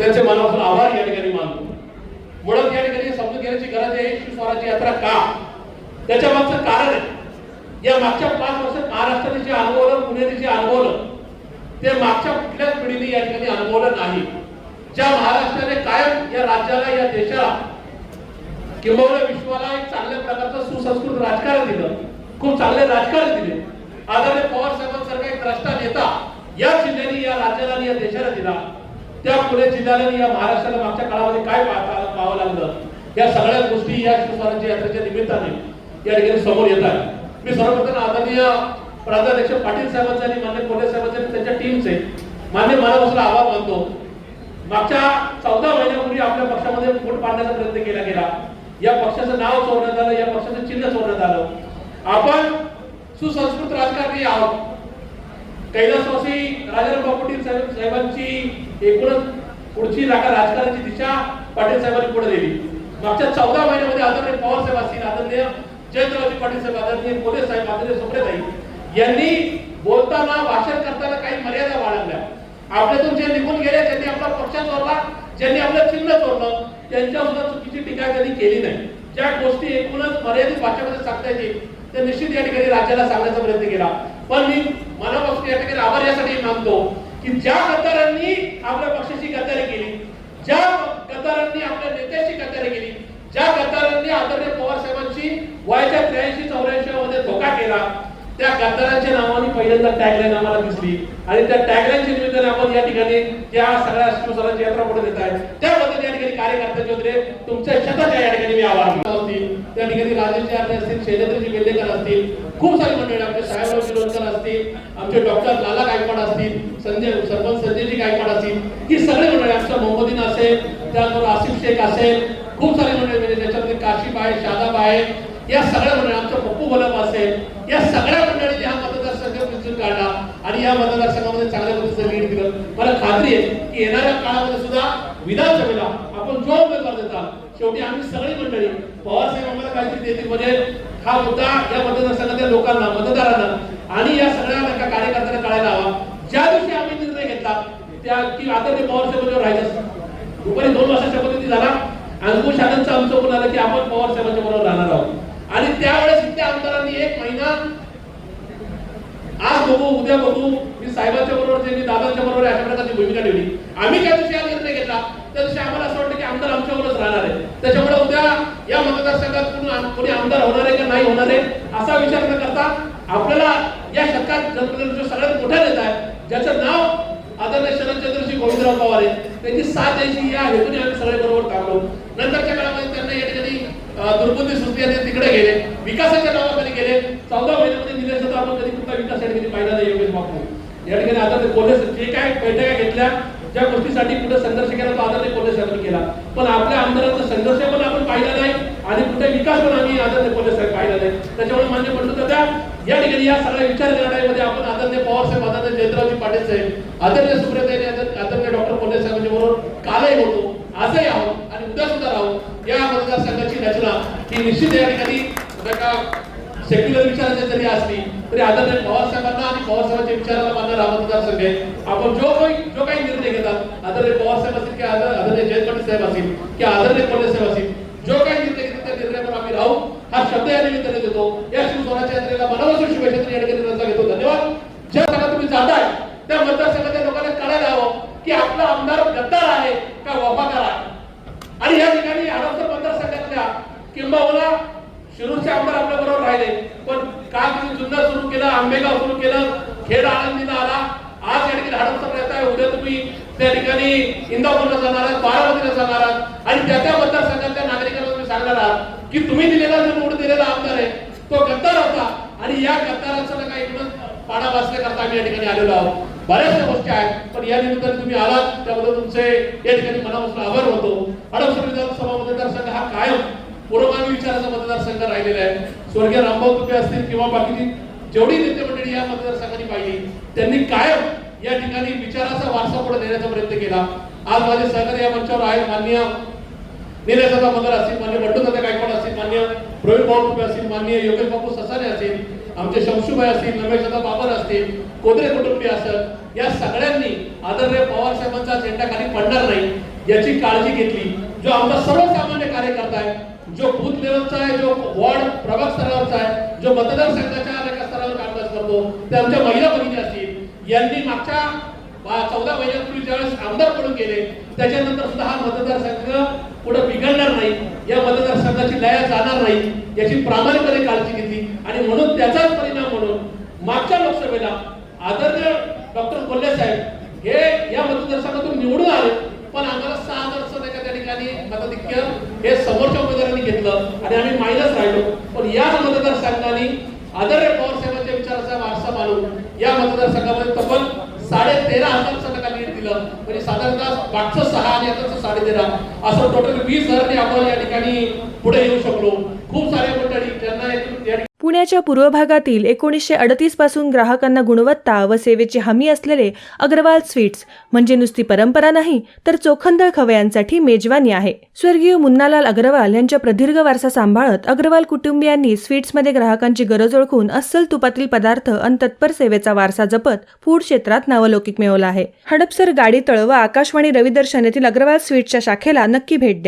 त्यांचे मनापासून आभार या ठिकाणी मानतो. मुळात या ठिकाणी समजून घेण्याची गरज आहे शिवस्वराज्य यात्रा का, त्याच्या मागचं कारण आहे. या मागच्या 5 वर्षात महाराष्ट्राने जे अनुभवलं, पुण्याने जे अनुभवलं, ते मागच्या कुठल्याच पिढीने या ठिकाणी अनुभवलं नाही. ज्या महाराष्ट्राने कायम या राज्याला, या देशाला, किंबहुना विश्वाला एक चांगल्या प्रकारचं सुसंस्कृत राजकारण दिलं, खूप चांगले राजकारण दिले. आदरणीय पवार साहेबांसारखा एक द्रष्टा नेता या जिल्ह्याने, या राज्याला आणि या देशाला दिला. त्या पुणे जिल्ह्याला, या महाराष्ट्राला मागच्या काळामध्ये काय पाहावं लागलं, या सगळ्या गोष्टी या शिवस्वराज्य यात्रेच्या निमित्ताने या ठिकाणी समोर येतात. मी सर्वप्रथम आदरणीय प्रांताध्यक्ष पाटील साहेबांचे आणि मान्य कोल्हे साहेबांचे आणि त्यांच्या टीमचे मान्य मनापासून आभार मानतो. मागच्या 14 महिन्यापूर्वी आपल्या पक्षामध्ये फूट पाडण्याचा प्रयत्न केला गेला. या पक्षाचं नाव चोरण्यात आलं, या पक्षाचं चिन्ह चोरण्यात आलं. आपण सुसंस्कृत राजकारणी आहोत. कैलासवासी राजाराम पाटील साहेबांची एकूणच पुढची राजकारणाची दिशा पाटील साहेबांनी पुढे दिली. मागच्या 14 महिन्यामध्ये आदरणीय पवार साहेब असतील, आदरणीय जयंतरावजी पाटील साहेब, आदरणीय कोल्हे साहेब, आदरणीय सुप्रियाताई यांनी बोलताना, भाषण करताना काही मर्यादा बाळगल्या. आपल्यातून जे निघून गेले, ज्यांनी आपला पक्ष चोरला, ज्यांनी आपलं चिन्ह चोरलं, त्यांच्या सुद्धा चुकीची टीका त्यांनी केली नाही. ज्या गोष्टी एकूणच मर्यादित भाषेमध्ये सांगता येतील ते निश्चित या ठिकाणी राज्याला सांगण्याचा प्रयत्न केला. पण मी मनापासून या ठिकाणी आभार यासाठी मानतो की ज्या गद्दारांनी आपल्या पक्षाची गद्दारी केली, ज्या गद्दारांनी आपल्या नेत्याची गद्दारी केली, ज्या गद्दारांनी आदरणीय पवार साहेबांची वयाच्या 83-84 मध्ये धोका केला, त्या गद्दारांच्या नावाने पहिल्यांदा टॅगलाईन आम्हाला दिसली आणि त्या टॅगलाईनच्या निमित्ताने आपण या ठिकाणी त्या सगळ्या शिवस्वराज्य यात्रा पुढे देत आहे. त्याबद्दल या ठिकाणी कार्यकर्त्यांचे होते तुमच्या शताच्या या ठिकाणी मी आभार मानतो. त्या ठिकाणी राजेश आरणे असतील, शैलेंद्रजी बेल्लेकर असतील, खूप सारी मंडळी, आमचे साहेबराव शिरोडकर असतील, आमचे डॉक्टर लाला गायकवाड असतील, सरपंच संजयजी गायकवाड असतील, ही सगळे मंडळी, आमच्या मोहम्मदीन असेल, त्यानंतर आसिफ शेख असेल, खूप सारी मंडळी, म्हणजे त्याच्यामध्ये काशिफ आहे, शादाब आहे, या सगळ्या मंडळी, आमचं पप्पू बलम असेल, या सगळ्या मंडळींनी हा मतदारसंघ विजून काढला आणि या मतदारसंघामध्ये चांगल्या पद्धतीचं लीड दिलं. मला खात्री आहे की येणाऱ्या काळामध्ये सुद्धा विधानसभेला आपण जो उमेदवार देता, शेवटी आम्ही सगळी मंडळी, पवार साहेब आम्हाला काहीतरी देतील, म्हणजे हा मुद्दा या मतदारसंघाच्या लोकांना, मतदारांना आणि या सगळ्या कार्यकर्त्यांना कळायला हवा. ज्या दिवशी आम्ही निर्णय घेतला त्या की आता ते पवार साहेबांवर राहायचं, दुपारी 2 वाजता शपथविधी झाला, अंकुश आनंदचं आमचं कोण आलं की आपण पवार साहेबांच्या बरोबर राहणार आहोत. आणि त्यावेळेस इथल्या आमदारांनी 1 महिना, आज बघू उद्या बघू, मी साहेबांच्या बरोबर जे मी दादांच्या बरोबर अशा प्रकारची भूमिका ठेवली. आम्ही त्या दिवशी हा निर्णय घेतला त्या दिवशी आम्हाला असं वाटतं की आमदार आमच्याबरोबरच राहणार आहे. त्याच्यामुळे उद्या या मतदारसंघात कोणी आमदार होणार आहे का नाही होणार आहे असा विचार न करता आपल्याला या शतकात जनप्रतिनिधी सगळ्यात मोठा नेता आहे, ज्याचं नाव आदरणीय शरदचंद्रजी गोविंदराव पवार आहे, त्यांची साथ द्यायची या हेतूने आम्ही सगळे बरोबर थांबलो. नंतरच्या काळामध्ये त्यांना या ठिकाणी दुर्बुद्धी सुचली आणि तिकडे गेले, विकासाच्या नावाखाली गेले. 14 महिन्यामध्ये निलेश होता, आपण कधी कुठला विकास या ठिकाणी पाहिला नाही. योगेश बापू या ठिकाणी आता कोल्हे जे काय बैठका घेतल्या, ज्या गोष्टीसाठी कुठे संघर्ष केला तो आदरणीय कोल्हे साहेबांनी केला, पण आपल्या आमदारांचा संघर्ष पण आपण पाहिला नाही आणि कुठे विकास पण आम्ही आदरणीय कोल्हे साहेब पाहिला नाही. त्याच्यामुळे मान्य म्हणतो त्या या ठिकाणी या सगळ्या विचार करण्यामध्ये आपण आदरणीय पवार साहेब, आदरणीय जयंतरावजी पाटील साहेब, आदरणीय सुप्रियाताई, आदरणीय डॉक्टर कोल्हे साहेबांच्या बरोबर कालही होतो, आजही आहोत आणि उद्या सुद्धा राहू. या मतदारसंघाची रचना ही निश्चित या ठिकाणी सेक्युलर विचारांची जरी असली तरी आदरणीय पवार साहेबांना आणि पवार साहेबांच्या विचाराला मानणारा हा मतदारसंघ आहे. आपण जो काही निर्णय घेतात, आदरणीय पवार साहेब असतील की आदरणीय जयंत पाटील साहेब असतील की आदरणीय कोल्हे साहेब असतील, जो काही निर्णय घेतात त्या निर्णयावर आम्ही राहू हा शब्द या निमित्ताने देतो. या शिवस्वराज्य यात्रेला मनापासून शुभेच्छा या ठिकाणी रजा घेतो. धन्यवाद. ज्या भागात तुम्ही जाताय त्या मतदारसंघाच्या लोकांना कळायला हवं की आपला आमदार गद्दार आहे का वफादार आहे. आणि या ठिकाणी हडपसर मतदारसंघातल्या किंबहुना शिरूरचे आमदार आपल्या बरोबर राहिले, पण काल तुम्ही जुन्नर सुरू केलं, आंबेगाव सुरू केलं, खेड आळंदीला आला, आज या ठिकाणी हडपसर येत आहे, उद्या तुम्ही त्या ठिकाणी इंदापूरला जाणार आहात, बारामतीला जाणार आहात आणि त्या मतदारसंघातल्या नागरिकांना तुम्ही सांगणार आहात की तुम्ही दिलेला जो निवडून दिलेला आमदार आहे तो गद्दार होता आणि या गद्दाराचं काही पाडा वाचण्याकरता आम्ही या ठिकाणी आलेलो आहोत. बऱ्याचशा गोष्टी आहेत, पण या निमित्ताने तुम्ही आलात त्याबद्दल तुमचे या ठिकाणी मनापासून आभार होतो. हडपसर विधानसभा मतदारसंघ हा कायम पुरोगामी विचाराचा मतदारसंघ राहिलेला आहे. स्वर्गीय रामभाऊ तुपे असतील किंवा बाकीची जेवढी नेते मंडळी या मतदारसंघाने पाहिली त्यांनी कायम या ठिकाणी विचाराचा वारसा पुढे नेण्याचा प्रयत्न केला. आज माझे सहकारी या मंचावर आहेत, माननीय निलेश दादा मगर असतील, माननीय बंडू दादा गायकवाड असतील, माननीय प्रवीण भाऊ तुपे असतील, माननीय योगेश बापू ससाने असतील, आमचे शमशूभाई असतील, रमेश दादा बाबर असतील, कोदरे कुटुंबीय असतील, या सगळ्यांनी आदरणीय पवार साहेबांचा झेंडा खाली पडणार नाही याची काळजी घेतली. जो आमचा सर्वसामान्य कार्यकर्ता आहे, जो बूथ लेवलचा आहे, जो वॉर्ड प्रभाग स्तरावरचा आहे, जो मतदारसंघाच्या एका स्तरावर कामकाज करतो, ते आमच्या महिला भगिनी असतील, यांनी मागच्या 14 महिन्यापूर्वी ज्यावेळेस आमदार पडून गेले त्याच्यानंतर सुद्धा हा मतदारसंघ पुढे बिघडणार नाही, या मतदारसंघाची लया जाणार नाही याची प्रामाणिकपणे काळजी घेतली. आणि म्हणून त्याचाच परिणाम म्हणून मागच्या लोकसभेला आदरणीय डॉक्टर कोल्हे साहेब हे या मतदारसंघातून निवडून आले, पण आम्हाला 6,000 त्या ठिकाणी मताधिक्य हे समोरच्या उमेदवारांनी घेतलं आणि आम्ही मायनस राहिलो. पण याच मतदारसंघाने आदरणीय पवार साहेबांच्या विचाराचा वारसा मानून या मतदारसंघामध्ये तब्बल 13,500 लीड दिलं. म्हणजे साधारणतः मागचं 6 आणि आताचं 13.5 असं टोटल 20,000 आपण या ठिकाणी पुढे येऊ शकलो. खूप साऱ्या मंडळी ज्यांना पुण्याच्या पूर्व भागातील 1938 पासून ग्राहकांना गुणवत्ता व सेवेची हमी असलेले अग्रवाल स्वीट्स म्हणजे नुसती परंपरा नाही तर चोखंदळ खवयांसाठी मेजवानी आहे. स्वर्गीय मुन्नालाल अग्रवाल यांच्या प्रदीर्घ वारसा सांभाळत अग्रवाल कुटुंबियांनी स्वीट्समध्ये ग्राहकांची गरज ओळखून अस्सल तुपातील पदार्थ आणि तत्पर सेवेचा वारसा जपत फूड क्षेत्रात नावलौकिक मिळवला आहे. हडपसर गाडीतळ व आकाशवाणी रविदर्शन येथील अग्रवाल स्वीट्सच्या शाखेला नक्की भेट द्या.